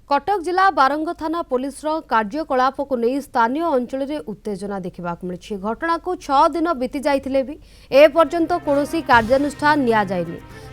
कटक जिला बारंग थाना पुलिस कार्यकलाप को नहीं स्थानीय अंचल में उत्तेजना देखा मिली। घटना को 6 दिन बीती जाइए भी एपर्यंत कौन कार्यानुष्ठान नि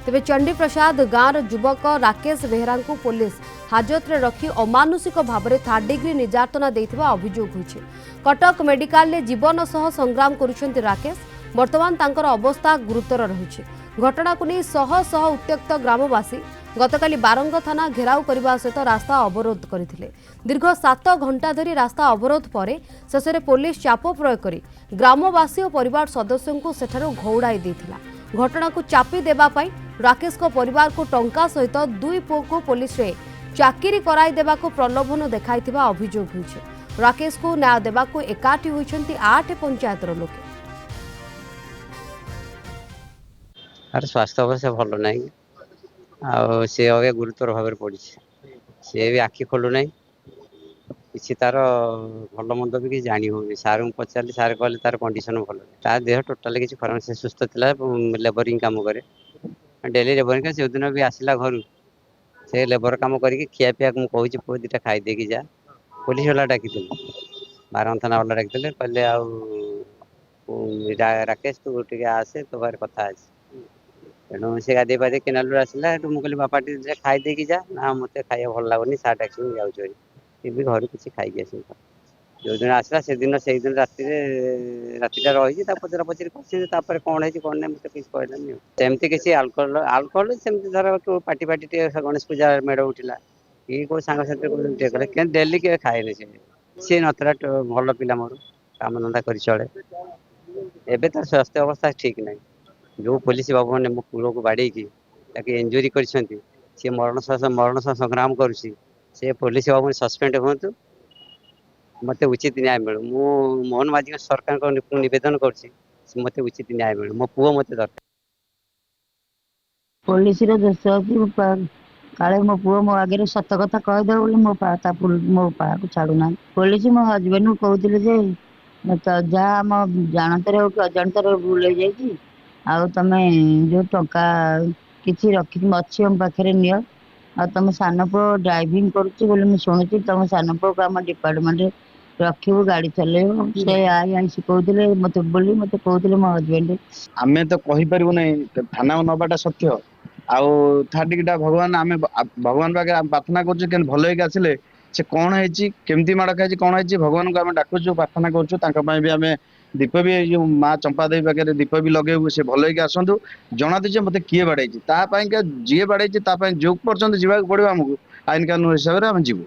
तेज चंडी प्रसाद गाँव युवक राकेश बेहरा को पुलिस हाजत में रखी अमानुषिक भाव में 3rd डिग्री निर्यातना देथिबा अभियोग होइछे। कटक मेडिकल में जीवन सह संग्राम करुछंती राकेश। वर्तमान तांकर अवस्था गुरुतर रही। घटना को नहीं शह शह उत्त्यक्त ग्रामवासी गतकाली बारंग थाना घेराव करने सहित रास्ता अवरोध करते। दीर्घ 7 घंटा धरी रास्ता अवरोध पर शेष में पुलिस चाप प्रयोग कर ग्रामवासी और परिवार सदस्यों को सेठारु घौड़ाई देथिला। घटना को चापी देवाई राकेश को परिवार को टंका सहित 2 पुओ को पुलिस रे चाकरी कराई देवा को प्रलोभन देखाइथिबा अभियोग होइछे। राकेश को न्याय देवा को एकाठी होइछंती 8 पंचायतर लोके। अरे स्वास्थ्य अवस्था भल ना सी अगे गुरुतर भाव में पड़ी सी भी आखि खोलु ना कि तार भल मंद भी किसी जानी हो सार को पचारि सार कहले तार कंडीशन भल तार देह टोटाल किसी खराब से सुस्थ था लेबरिंग काम करे डेली लेबरिंग से दिन भी आसला घर से लेबर काम करके खियापिया मुझे कहूँ पुआ 2टा खाई देकी जा पुलिस वाला डाकी बारंग थाना वाला डाकी कहले राकेश तू टे आसे तो बारे कथा अच्छे तेणु से गाधे पाधे केनाल आसला मुझे बापा टे खाई देकी जा ना मत खाया भल लगुनि सार डाक जाऊँ घर किसी खाई आस जो दिन आसला से दिन रातिटा रही पचरा पचरी कर कौन है कौन ना मत किसी कहलानी सेमती किसी आल्कोहल आल्कोहल सेमती धर पार्टी पार्टी गणेश पूजा मेढ़ उठला कि कोई सांगसाथी डेली के खाए सी नथला भल पिला मोर काम धंदा कर चले एवं तार स्वास्थ्य अवस्था ठीक ना जो पुलिस बाबू मैंने मो पुओ को बाड़े इंजुरी कर मरण सह संग्राम करुँची से पुलिस बाबू सस्पेंड हूँ मत उचित न्याय मिलू मु मोहन माझी सरकार को निवेदन कर मत उचित न्याय मिलू मो पुओ मत दरकार पुलिस दोष अच्छी काले मो पुओ मो आगे सत कथा कहीदे बोली मो पा को छाड़ूना पुलिस मो हजबैंड को कहते तो जहाँ आम जानतर हो कि अजाणतर भूल हो जाए आउ तुम जो टंका किसी रखी अच्छी आम पाखे नियो आ तुम सान पु ड्राइविंग करुच्ची बोली मुझे शुणुची तुम सान पु को आम डिपार्टमेंट रखू गाड़ी चलेब से आई शिखुले मत बोली मत कहते मो हजबैंड आम तो कहीपर ना थाना नवाटा सत्य आउ 3rd डिग्रीटा भगवान आम भगवान पाखे प्रार्थना कर भल आसिले से कौन है केमती माड़ खाई कौन है भगवान को आम डाकुचु प्रार्थना करें आम दीप भी जो माँ चंपा देवी पाखे दीप भी लगे से भल आसतु जना दीजिए मत किए बाड़े जी बाड़े जो पर्यटन जावाक पड़ो आमको आईन कानून हिसाब से आम जीवु।